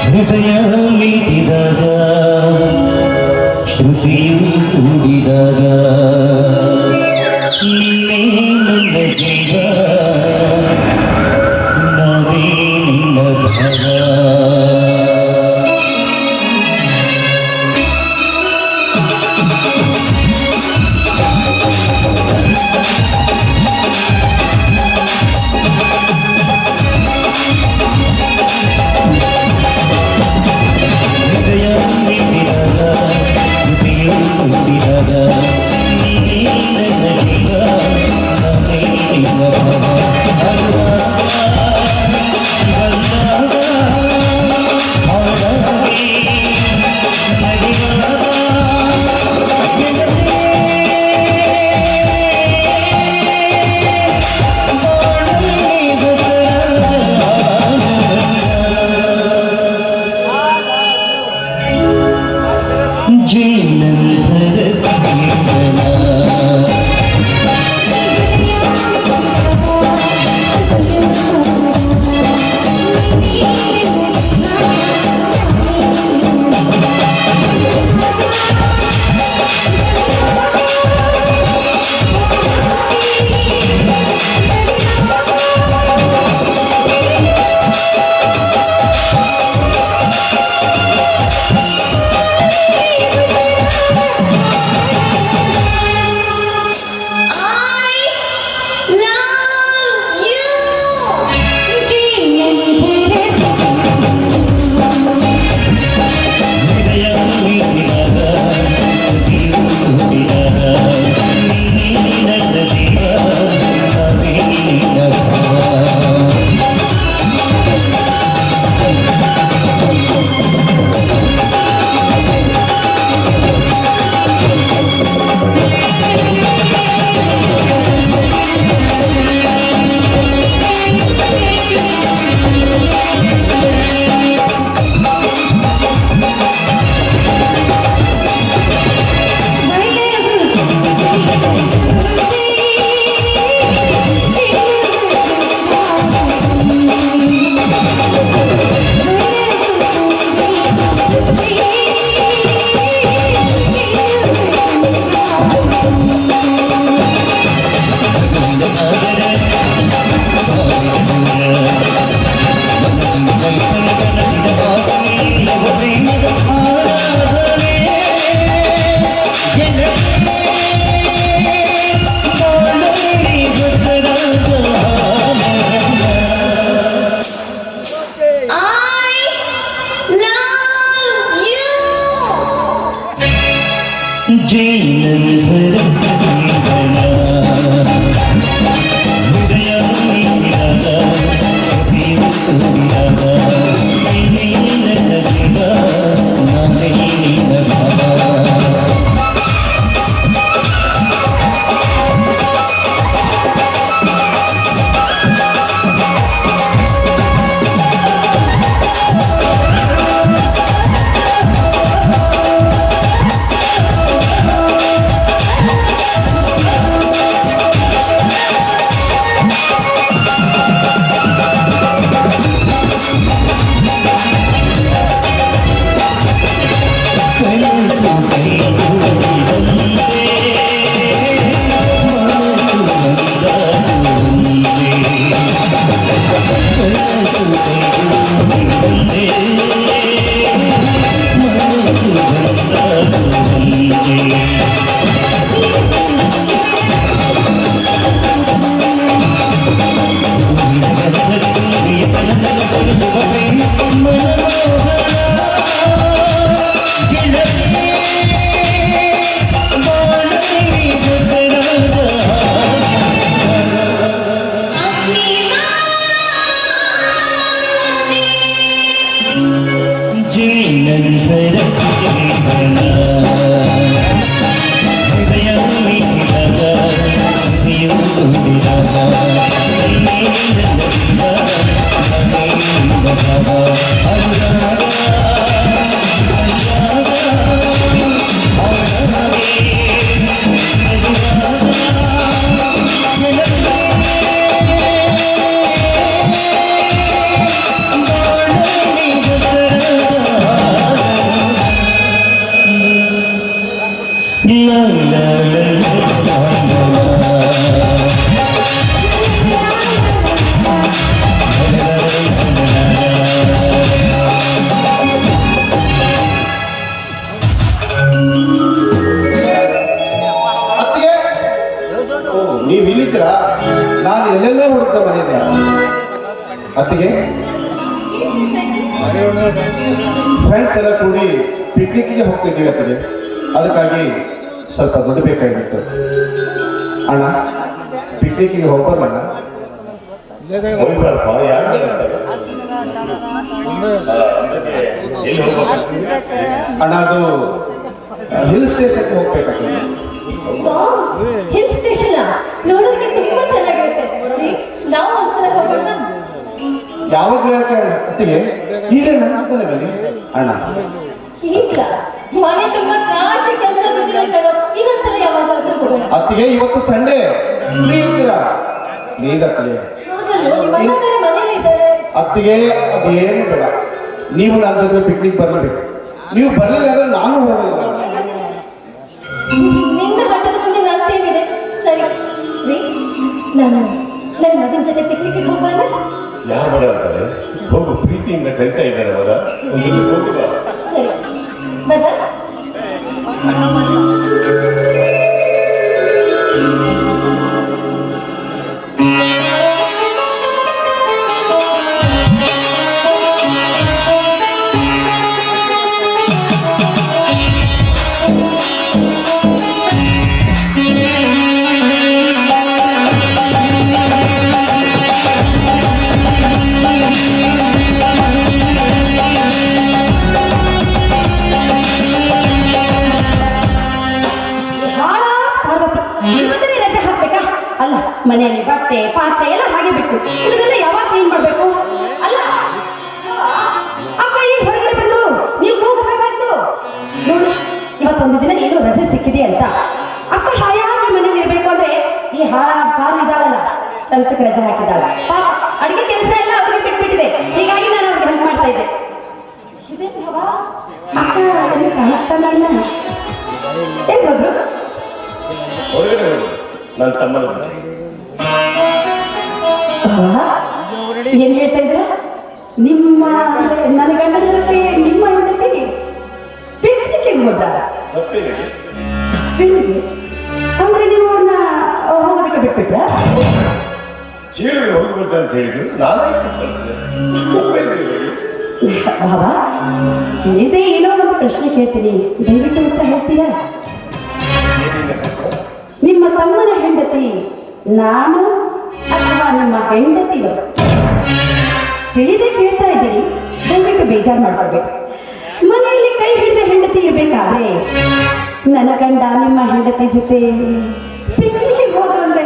ಹೃದಯ ಮೀಟಿದಾಗ ಶ್ರುತಿಯು ಕೂಡಿದಾಗ ನೀನೇ ನನ್ನ ಜೀವ ನಾನೇ ನಿನ್ನ ಭಾಗ ಹೃದಯ ಮೀಟಿದಾಗ ನೀವು ಇಲ್ಲಿದ್ದೀರಾ? ನಾನು ಎಲ್ಲೆಲ್ಲೋ ಹುಡುಕ್ತಾ ಬಂದಿದ್ದೆ. ಅತ್ತಿಗೆ ಫ್ರೆಂಡ್ಸ್ ಎಲ್ಲ ಕೂಡಿ ಪಿಕ್ನಿಕ್ಗೆ ಹೋಗ್ತಿದ್ದೀವಿ ಅತ್ತಿಗೆ. ಅದಕ್ಕಾಗಿ ಸ್ವಲ್ಪ ದುಡ್ಡು ಬೇಕಾಗಿತ್ತು. ಅಣ್ಣ ಪಿಕ್ನಿಕ್ಗೆ ಹೋಗ್ಬಾರಣ್ಣ. ಅಣ್ಣ ಅದು ಹಿಲ್ ಸ್ಟೇಷನ್ಗೆ ಹೋಗ್ಬೇಕಾಗ್ತದೆ. ಹಿಲ್ ಸ್ಟೇಷನ್ ನೋಡೋದಕ್ಕೆ ತುಂಬಾ ಚೆನ್ನಾಗಿರುತ್ತೆ. ನಾವು ಒಂದ್ಸಲ ಹೋಗೋಣ. ಯಾವಾಗ ಅತ್ತಿಗೆ ಈಗ ನನ್ನ ಜೊತೆ ಬನ್ನಿ ಅಣ್ಣ. ಈಗ ಮನೆ ತುಂಬಾ ಕಾಶಿ ಕೆಲಸ ಇನ್ನೊಂದ್ಸಲ ಯಾವಾಗಾದ್ರೂ ಹೋಗೋಣ. ಅತ್ತಿಗೆ ಇವತ್ತು ಸಂಡೇ ಫ್ರೀ ಇರ್ತೀರಾ? ಪ್ಲೀಸ್ ಅತ್ತಿಗೆ. ಮನೇಲಿ ಇದ್ದಾರೆ ಅತ್ತಿಗೆ. ಅದೇನು ಬೇಡ, ನೀವು ನನ್ನ ಜೊತೆ ಪಿಕ್ನಿಕ್ ಬರಬೇಕು. ನೀವು ಬರಲಿಲ್ಲ ಅಂದ್ರೆ ನಾನು ಹೋಗೋದಿಲ್ಲ. ನಿನ್ನ ಹಠದ ಮುಂದೆ ನಂತೇನಿದೆ. ಸರಿ ನಾನು ನನ್ನ ಮಗನ ಜೊತೆ ಪಿಕ್ನಿಕ್ಗೆ ಹೋಗೋಣ. ಯಾರು ಬೇಡ ಅಂತಾರೆ? ಹೋಗು, ಪ್ರೀತಿಯಿಂದ ಕರಿತಾ ಇದ್ದಾರೆ ಮಗ. ಒಂದು ಹೋಗುವ. ಸರಿ ಬರ. ಮನೆಯಲ್ಲಿ ಬಟ್ಟೆ ಪಾತ್ರೆ ಎಲ್ಲ ಹಾಗೆ ಬಿಟ್ಟು ಇದನ್ನೆಲ್ಲ ಯಾವಾಗ ಕ್ಲೀನ್ ಮಾಡ್ಬೇಕು? ಅಲ್ಲ ಅಪ್ಪ ಈಗ ಹೊರಗಡೆ ಬಂದು ನೀವು ಹೋಗಬೇಕಾಯ್ತು. ನೋಡು, ಇವತ್ತೊಂದು ದಿನ ಏನೋ ರಜೆ ಸಿಕ್ಕಿದೆ ಅಂತ ಅಪ್ಪ ಹಾಯಾಗಿ ಮನೇಲಿ ಇರ್ಬೇಕು ಅಂದ್ರೆ ಈ ಕಾರು ಇದ್ದಾಳಲ್ಲ, ಕೆಲಸಕ್ಕೆ ರಜೆ ಹಾಕಿದ್ದಾಳ. ಪಾಪ ಅಡಿಗೆ ಕೆಲಸ ಎಲ್ಲ ಅವ್ರಿಗೆ ಬಿಟ್ಬಿಟ್ಟಿದೆ. ಹೀಗಾಗಿ ನಾನು ಅವ್ರಿಗೆ ಹೆಲ್ಪ್ ಮಾಡ್ತಾ ಇದ್ದೆ. ಅಕ್ಕ ಕಾಣಿಸ್ತಾನ ಇಲ್ಲ ಏನ್ ಹೋದ್ರು? ನನ್ನ ತಮ್ಮನ ಏನ್ ಹೇಳ್ತಾ ಇದ್ರ? ನಿಮ್ಮ ನನ್ನ ಗಂಡನ ಜೊತೆ ನಿಮ್ಮ ಹೆಂಡತಿ ಪಿಕ್ನಿಕ್ಗೆ ಹೋದ? ಅಂದ್ರೆ ನೀವು ಅವ್ರನ್ನ ಹೋಗೋದಕ್ಕೆ ಬಿಟ್ಬಿಟ್ರ? ಕೇಳಿದ್ರೆ ಹೋಗ್ಬೇಕು ಅಂತ ಹೇಳಿದ್ರು. ಬಾಬಾ, ಇದೇ ಏನೋ ಒಂದು ಪ್ರಶ್ನೆ ಕೇಳ್ತೀನಿ, ದಯವಿಟ್ಟು ಅಂತ ಹೇಳ್ತೀರಾ? ನಿಮ್ಮ ತಮ್ಮನ ಹೆಂಡತಿ ನಾನು ಅಥವಾ ನಿಮ್ಮ ಹೆಂಡತಿಗಳು? ತಿಳಿದೇ ಕೇಳ್ತಾ ಇದ್ದೀನಿ, ದಯವಿಟ್ಟು ಬೇಜಾರು ಮಾಡ್ಕೋಬೇಕು. ಮನೆಯಲ್ಲಿ ಕೈ ಹಿಡಿದ ಹೆಂಡತಿ ಇರ್ಬೇಕಾದ್ರೆ ನನ್ನ ಗಂಡ ನಿಮ್ಮ ಹೆಂಡತಿ ಜೊತೆ ಪಿಕ್ನಿಕ್ಗೆ ಹೋದ್ರು ಅಂದ್ರೆ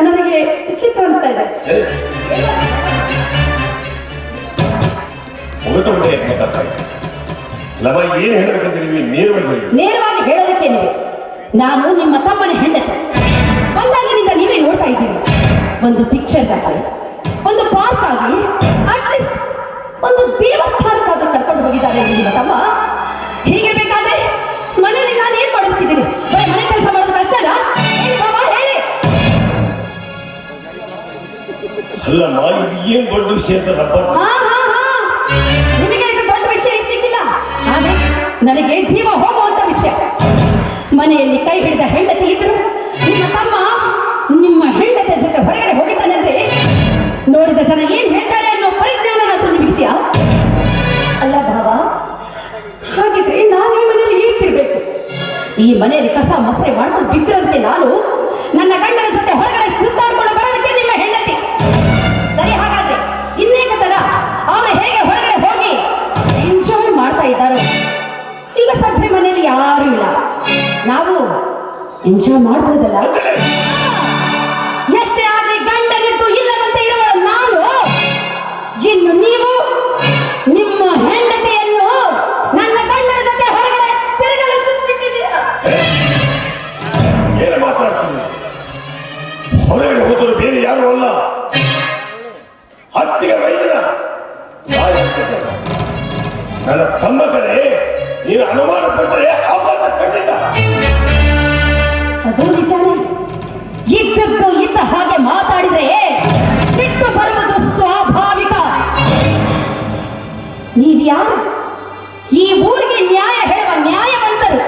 ನನಗೆ ಚಿತ್ರ ಅನಿಸ್ತಾ ಇದೆ. ನೇರವಾಗಿ ಹೇಳೋದಕ್ಕೇನಿದೆ, ನಾನು ನಿಮ್ಮ ತಮ್ಮನ ಹೆಂಡತಿ. ಬಂದಾಗಿನಿಂದ ನೀವೇ ನೋಡ್ತಾ ಇದ್ದೀರಿ, ಒಂದು ಪಿಕ್ಚರ್ ಆಗಿ, ಒಂದು ಪಾರ್ಕ್ ಆಗಿ, ಅಟ್ಲೀಸ್ಟ್ ಒಂದು ದೇವಸ್ಥಾನಕ್ಕಾದ್ರೂ ಕರ್ಕೊಂಡು ಹೋಗಿದ್ದಾರೆ ನಿಮ್ಮ ತಮ್ಮ. ಹೀಗೆ ಬೇಕಾದ್ರೆ ಮನೇಲಿ ನಾನು ಏನ್ ಮಾಡುತ್ತಿದ್ದೀನಿ? ಬರೀ ಮನೆ ಕೆಲಸ ಮಾಡೋದು ಕಷ್ಟನಾ? ಹೇಳಿ. ಅಲ್ಲ ಅಲ್ಲಮ್ಮ ಇದು ಏನ್ ದೊಡ್ಡ ವಿಷಯ ಅಂತ ರಬ್ಬ ಹಾ ಹಾ ಹಾ ನಿಮಗೆ ಇದು ದೊಡ್ಡ ವಿಷಯ ಇರ್ತಿಕ್ಕಿಲ್ಲ ಆದ್ರೆ ನನಗೆ ಜೀವ ಹೋಗುವಂತ ವಿಷಯ. ಮನೆಯಲ್ಲಿ ಕೈ ಹಿಡಿದ ಹೆಂಡತಿ ಇದ್ರು ನಿಮ್ಮ ತಮ್ಮ ನಿಮ್ಮ ಹೆಂಡತಿಯ ಜೊತೆ ಹೊರಗಡೆ ಹೋಗಿದ್ದಾನಂದ್ರೆ ನೋಡಿದ ಜನ ಏನ್ ಹೇಳ್ತಾರೆ ಅನ್ನೋ ಪರಿಜ್ಞಾನ ನಿಮಗಿದ್ಯಾ? ಅಲ್ಲ ಭಾವ, ಹಾಗಿದ್ರೆ ನಾನು ಈ ಮನೆಯಲ್ಲಿ ಇರ್ತಿರ್ಬೇಕು. ಈ ಮನೆಯಲ್ಲಿ ಕಸ ಮೊಸರೆ ಮಾಡ್ಕೊಂಡು ಬಿದ್ದಿರೋದಕ್ಕೆ ನಾನು ನನ್ನ ಗಂಡನ ಜೊತೆ ಹೊರಗಡೆ ಸುತ್ತಾಡ್ಕೊಂಡು ಬರೋದಕ್ಕೆ ನಿಮ್ಮ ಹೆಂಡತಿ. ಸರಿ, ಹಾಗಾದ್ರೆ ಇನ್ನೇಕ ತಡ ಅವನು ಹೇಗೆ ಹೊರಗಡೆ ಹೋಗಿ ಎಂಜಾಯ್ ಮಾಡ್ತಾ ಇದ್ದಾರೋ. ಈಗ ಸದ್ಯ ಮನೆಯಲ್ಲಿ ಯಾರು ಇಲ್ಲ, ನಾವು ಎಂಜಾಯ್ ಮಾಡ್ಬೋದಲ್ಲ. ಎಷ್ಟೇ ಆಗಲಿ ಗಂಡನಿದ್ದು ಇಲ್ಲದಂತೆ ಇರುವ ನಾನು, ಇನ್ನು ನೀವು ನಿಮ್ಮ ಹೆಂಡತಿಯನ್ನು ನನ್ನ ಗಂಡನ ಜೊತೆ ಹೊರಗಡೆ ತಿರುಗಲು ಸುತ್ತಿಟ್ಟಿದ್ದೀರಾ. ಏನು ಮಾತಾಡ್ತೀನಿ? ಹೊರಗಡೆ ಹೋದರೂ ಬೇರೆ ಯಾರು ಅಲ್ಲ, ಹತ್ತಿಗೆ ವೈದ್ಯನ ನನ್ನ ತಮ್ಮ ಕಡೆ. ನೀನು ಅನುಮಾನ ಪಟ್ಟರೆ ಅಪರಾಧ ಖಂಡಿತ. ಅದು ನಿಜಾನೇ. ಇದ್ದದ್ದು ಇದ್ದ ಹಾಗೆ ಮಾತಾಡಿದ್ರೆ ಸಿಟ್ಟು ಬರುವುದು ಸ್ವಾಭಾವಿಕ. ನೀವ್ಯಾರು? ಈ ಊರಿಗೆ ನ್ಯಾಯ ಹೇಳುವ ನ್ಯಾಯವಂತರು.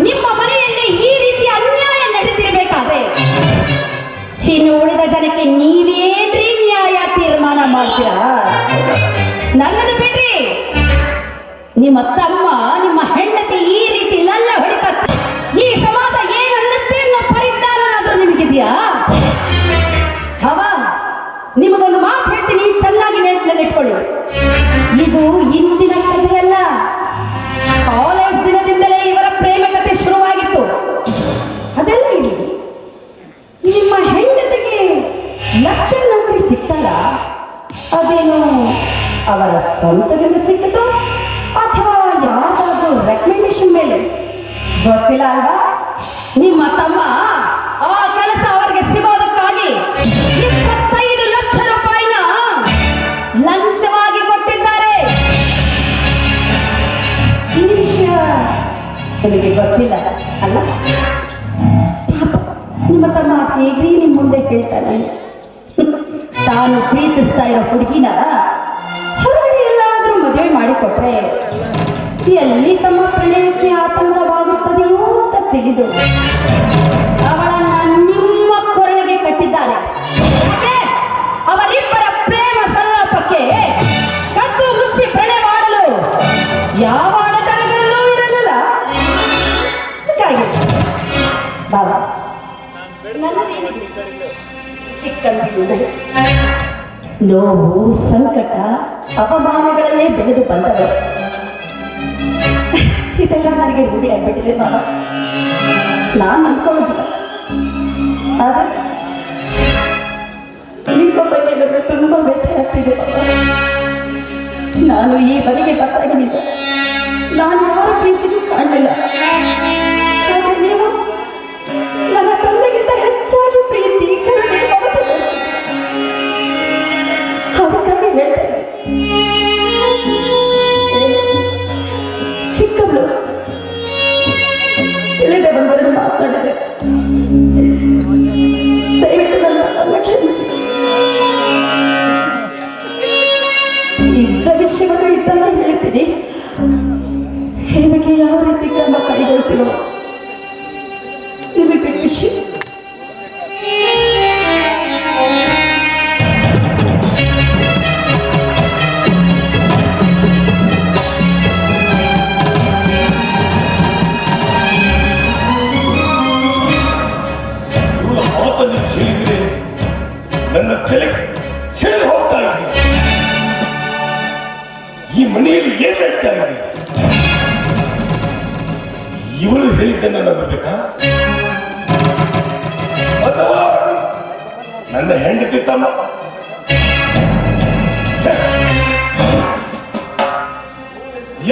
ನಿಮ್ಮ ಮನೆಯಲ್ಲಿ ಈ ರೀತಿ ಅನ್ಯಾಯ ನಡೆದಿರಬೇಕಾದ್ರೆ ಇನ್ನು ಉಳಿದ ಜನಕ್ಕೆ ನೀವೇನ್ರಿ ನ್ಯಾಯ ತೀರ್ಮಾನ ಮಾಡ್ತೀರಾ? ನನ್ನದು ಬಿಡ್ರಿ, ನಿಮ್ಮ ತಮ್ಮ ನಿಮ್ಮ ಹೆಂಡತಿ ಈ ರೀತಿ ಲಲ್ಲ ಹೊಡಿತ ಈ ಸಮಾಜ ಏನನ್ನುತ್ತೆ ಅನ್ನೋ ಪರಿಜ್ಞಾನನಾದ್ರೂ ನಿಮಗಿದೆಯಾ? ಹವ, ನಿಮಗೊಂದು ಮಾತು ಹೇಳ್ತೀನಿ, ಚೆನ್ನಾಗಿ ನೆನಪಿನಲ್ಲಿ ಇಟ್ಕೊಳ್ಳಿ. ಇದು ಇಂದಿನ ಕಥೆಯಲ್ಲ. ಕಾಲೇಜ್ ದಿನದಿಂದಲೇ ಇವರ ಪ್ರೇಮ ಕಥೆ ಶುರುವಾಗಿತ್ತು. ಅದೆಲ್ಲ ಇಲ್ಲಿ ನಿಮ್ಮ ಹೆಂಡತಿಗೆ ಲಕ್ಷ ನೌಕರಿ ಸಿಕ್ಕಲ್ಲ, ಅದೇನು ಅವರ ಸ್ವಂತದಿಂದ ಸಿಕ್ಕಿತು ಅಥವಾ ಯಾರಾದ್ರೂ ರೆಕಮೆಂಡೇಶನ್ ಮೇಲೆ ಗೊತ್ತಿಲ್ಲ ಅಲ್ವಾ? ನಿಮ್ಮ ತಮ್ಮ ಆ ಕೆಲಸ ಅವರಿಗೆ ಸಿಗೋದಕ್ಕಾಗಿ 25 ಲಕ್ಷ ರೂಪಾಯಿನ ಲಂಚವಾಗಿ ಕೊಟ್ಟಿದ್ದಾರೆ. ಈ ವಿಷಯ ನಿಮಗೆ ಗೊತ್ತಿಲ್ಲ ಅಲ್ಲ? ನಿಮ್ಮ ತಮ್ಮ ಹೇಗ್ರಿ ನಿಮ್ಮ ಮುಂದೆ ಕೇಳ್ತಾನೆ. ತಾನು ಪ್ರೀತಿಸ್ತಾ ಇರೋ ಹುಡುಗಿನ ಹೊರಗಡೆ ಎಲ್ಲಾದ್ರೂ ಮದುವೆ ಮಾಡಿಕೊಟ್ರೆ ಎಲ್ಲಿ ತಮ್ಮ ಪ್ರಣಯಕ್ಕೆ ಆತಂಕವಾಗುತ್ತದೆಯೋ ಅಂತ ತಿಳಿದು ಅವಳನ್ನ ನಿಮ್ಮ ಕೊರಳಿಗೆ ಕಟ್ಟಿದ್ದಾರೆ. ಅವರಿಬ್ಬರ ಪ್ರೇಮ ಸಲ್ಲಾಪಕ್ಕೆ ಕದ್ದು ಮುಚ್ಚಿ ಪ್ರಣಯ ಮಾಡಲು ಯಾವ ಅಡೆತಡೆಗಳಲ್ಲೂ ಇರಲಿಲ್ಲ. ಹೀಗಾಗಿ ಬಾಬಾ, ನನ್ನದೇನಿದೆ ಚಿಕ್ಕಂದಿನಿಂದ ನೋವು, ಸಂಕಟ, ಅಪಮಾನಗಳನ್ನೇ ಬೆಳೆದು ಬಂದವರು. ಇದೆಲ್ಲ ನನಗೆ ರೂಢಿ ಆಗ್ಬಿಟ್ಟಿದೆ ಬಾಬಾ. ನಾನು ಅನ್ಕೊಳ್ಳೋದಿಲ್ಲ, ಆದ್ರೆ ನಿಮ್ಮ ಬಗ್ಗೆ ನನಗೆ ತುಂಬಾ ವ್ಯಥೆ ಆಗ್ತಿದೆ ಬಾಬಾ. ನಾನು ಈ ಬದಿಗೆ ಬರ್ತಾಗಿನಿಲ್ಲ, ನಾನು ಯಾರ ಪ್ರೀತಿಗೂ ಕಾಣಲಿಲ್ಲ. ಆದ್ರೆ ನೀವು ನನ್ನ ತಂದೆಗಿಂತ ಹೆಚ್ಚಾಗಿ ಪ್ರೀತಿ ಕರುಣೆ ಮಮತೆ ಅದಕ್ಕಾಗಿ ಹೇಳ್ತೇನೆ. ಚಿಕ್ಕವಳು ತಿಳಿದೆ ಬಂದವರು ಮಾತನಾಡಿದೆ, ದಯವಿಟ್ಟು ನನ್ನ ಕ್ಷಮಿಸಿ. ಇದ್ದ ವಿಷಯವನ್ನು ಇದ್ದಂತೆ ಹೇಳ್ತೀನಿ, ಇದಕ್ಕೆ ಯಾವ ರೀತಿ ಕ್ರಮ ಕೈಗೊಳ್ತೀರೋ ನಿಮಗೆ ಬಿಟ್ಟ ವಿಷಯ. ಮಾತನ್ನು ಕೇಳಿದರೆ ನನ್ನ ತಲೆ ಸೆಳೆದು ಹೋಗ್ತಾ ಇದೆ. ಈ ಮನೆಯಲ್ಲಿ ಏನ್ ಆಗ್ತಾ ಇದೆ? ಇವಳು ಹೇಳಿದ್ದನ್ನು ನಂಬಬೇಕಾ ಅಥವಾ ನನ್ನ ಹೆಂಡತಿ ತಮ್ಮ?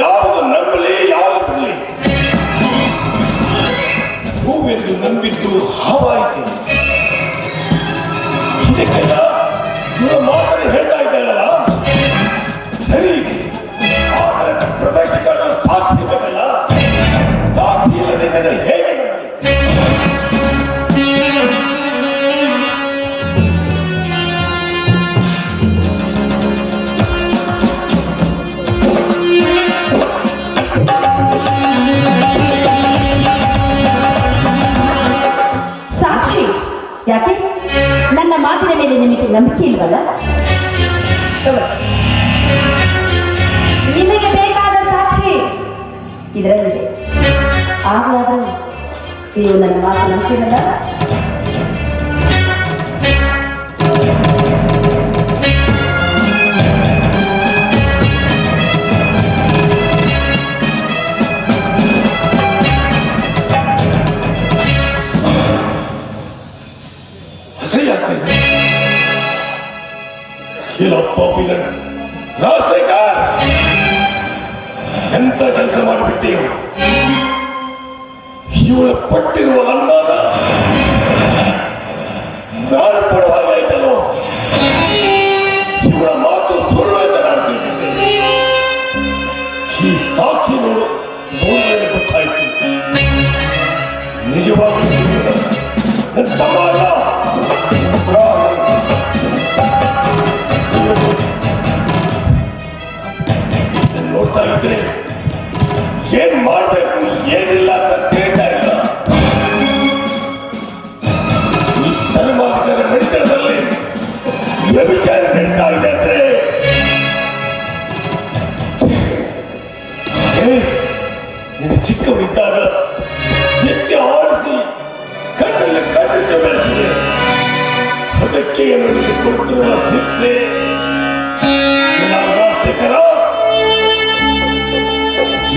ಯಾವುದು ನಂಬಲಿ, ಯಾವುದು ಬಿಡಲಿ? ಹೂವೆಂದು ನಂಬಿದ್ದು ಹಾವಾಯಿತು. ಇದಕ್ಕೆಲ್ಲ ಇವರ ಮಾತನ್ನು ಹೇಳ್ತಾ ಇದ್ದಾಳಲ್ಲ, ಸರಿ. ಆದರೆ ಪ್ರದರ್ಶಕರನ್ನು ಸಾಕ್ಷಿ ಬೇಕಲ್ಲ, ಸಾಕ್ಷಿ ಇಲ್ಲದೆ ಇದನ್ನು ಹೇಗೆ ನಂಬಲಿ? ಯಾಕೆ ನನ್ನ ಮಾತಿನ ಮೇಲೆ ನಿಮಗೆ ನಂಬಿಕೆ ಇಲ್ವಲ್ಲ? ತಗೊಳ್ಳಿ. ನಿಮಗೆ ಬೇಕಾದ ಸಾಕ್ಷಿ ಇದರಲ್ಲಿದೆ. ಆಗಲಾದರೂ ನೀವು ನನ್ನ ಮಾತು ನಂಬಿಕೆನಲ್ಲ? ರಾಜಶೇಖರ್, ಎಂತ ಕೆಲಸ ಮಾಡಿಬಿಟ್ಟೆವು. ಇವಳ ಪಟ್ಟಿರುವ ಅನ್ನಾದ ನಾನು ಪಡುವ ಹಾಗಾಯ್ತಲ್ಲೋ. ಇವಳ ಮಾತು ಸುಳ್ಳು ಅಂತ ನಾನು ತಿಳಿದಿದ್ದೆ. ಈ ಸಾಕ್ಷಿ ನೋಡು ನೋಡಿದರೆ ಗೊತ್ತಾಯ್ತು. ನಿಜವಾಗಿ ನನ್ನ ತಮ್ಮ ಅಲ್ಲ. ನೋಡ್ತಾ ಇದ್ರೆ ಏನ್ ಮಾಡ್ಬೇಕು ಏನಿಲ್ಲ ಅಂತ ಕೇಳ್ತಾ ಇಲ್ಲ. ಈ ಧರ್ಮಾಂತರ ಮೆಡಿಕಲ್ನಲ್ಲಿ ವ್ಯಭಿಚಾರ ನಡೀತಾ ಇದೆ ಅಂದ್ರೆ ನೀನು ಚಿಕ್ಕವರಿದ್ದಾಗ ಎತ್ತಿ ಆಡಿಸಿ ಕಣ್ಣಲ್ಲಿ ಕಣ್ಣಿಟ್ಟು ಬೆಳೆಸಿದೆ. ಅದಕ್ಕೆ ನನಗೆ ಕೊಟ್ಟಿರುವ ಶಿಕ್ಷೆ ರಾಜಶೇಖರ,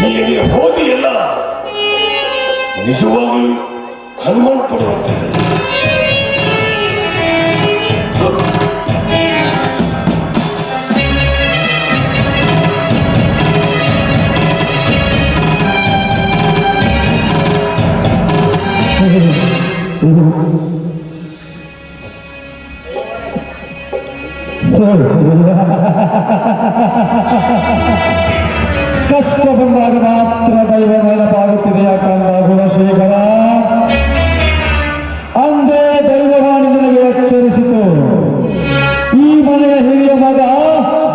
ಈಗ ಹೋಗಿ ಎಲ್ಲ ನಿಜವಾಗಲೂ ಅನುಮಾನ ಪಡುವಂತಿದೆ. ಕಷ್ಟ ಬಂದಾಗ ಮಾತ್ರ ದೈವ ನೆನಪಾಗುತ್ತಿದೆ ಯಾಕಂದ ಗುಣಶೇಖರ. ಅಂದೇ ದೈವವಾಣಿ ನನಗೆ ಎಚ್ಚರಿಸಿತು. ಈ ಮನೆಯ ಹಿರಿಯ ಮಗ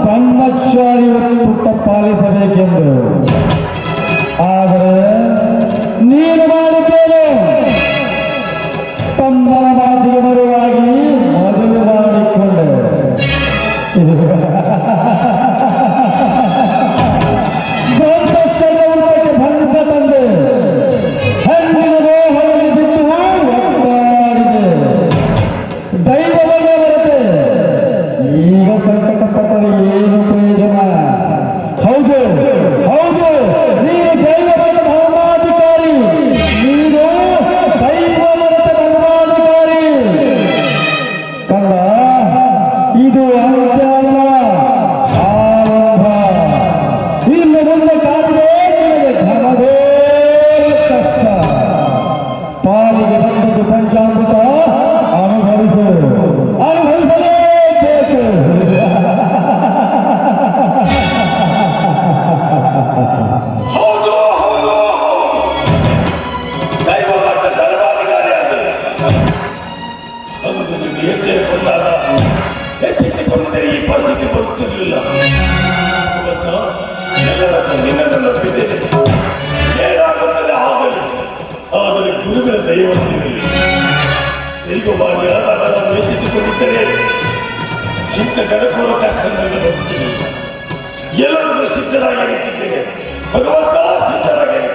ಬ್ರಹ್ಮಚಾರಿ ಒತ್ತು ಪಾಲಿಸಬೇಕೆಂದು. ಆದರೆ ನೀನು ಮಾಡಿದ್ದೇನೆ ತಮ್ಮನ ಮಾತಿಗೆ ಮರುವಾಗಿ ಮದುವೆ ಮಾಡಿಕೊಂಡೆ. ಭಂಗ ತಂದೆ ಹೆಣ್ಣಿನ ದೇಹದಲ್ಲಿ ಬಿದ್ದು ಒಟ್ಟಾಡಿದೆ. ದೈವವನ್ನೇ ಬರುತ್ತೆ. ಈಗ ಸಂಕಟಪಟ್ಟರೆ ಏನು ಪ್ರಯೋಜನ? ಹೌದು ಹೌದು, ನೀನು ದೈವದ ಧರ್ಮಾಧಿಕಾರಿ. ನೀನು ದೈವದ ಧರ್ಮಾಧಿಕಾರಿ ಕಂದ. ಇದು ಅಂತ್ಯ ಅಲ್ಲ, ಆರಂಭ. ಇನ್ನು ಮುಂದೆ ಕಾದಿದೆ ಧರ್ಮವೇ ಕಷ್ಟ. ಪಾಲಿಗೆ ಬಂದದ್ದು ಪಂಚಾಮೃತ, ಅನುಭವಿಸಲೇಬೇಕು. ಹೌದು ಹೌದು, ದೈವಭಕ್ತ ಧರ್ಮಾಧಿಕಾರಿ ಆದರೆ ಎಚ್ಚರಿಕೊಂಡಾಗ ಎಚ್ಚೆತ್ತುಕೊಂಡಿದ್ದರೆ ಈ ಪರಿಸ್ಥಿತಿ ಬರುತ್ತಿರಲಿಲ್ಲ. ಎಲ್ಲರ ನಿನ್ನನ್ನು ನಂಬಿದ್ದೇನೆ. ಏನಾಗುತ್ತದೆ ಆಗಲಿ, ಆದರೆ ಗುರುಗಳ ದೈವವಿರಲಿ. ದೈವವಾಣಿ ಆದಾಗ ನಾನು ಎಚ್ಚೆತ್ತುಕೊಂಡಿದ್ದರೆ ಇಂಥ ಕಡಕೋರ ಕಷ್ಟ ನನಗೆ ಬರುತ್ತಿರಲಿಲ್ಲ. ಎಲ್ಲರೂ ಸಿದ್ಧರಾಗಿ ನಿಂತಿದ್ದೇನೆ. ಭಗವಂತ ಸಿದ್ಧರಾಗಿ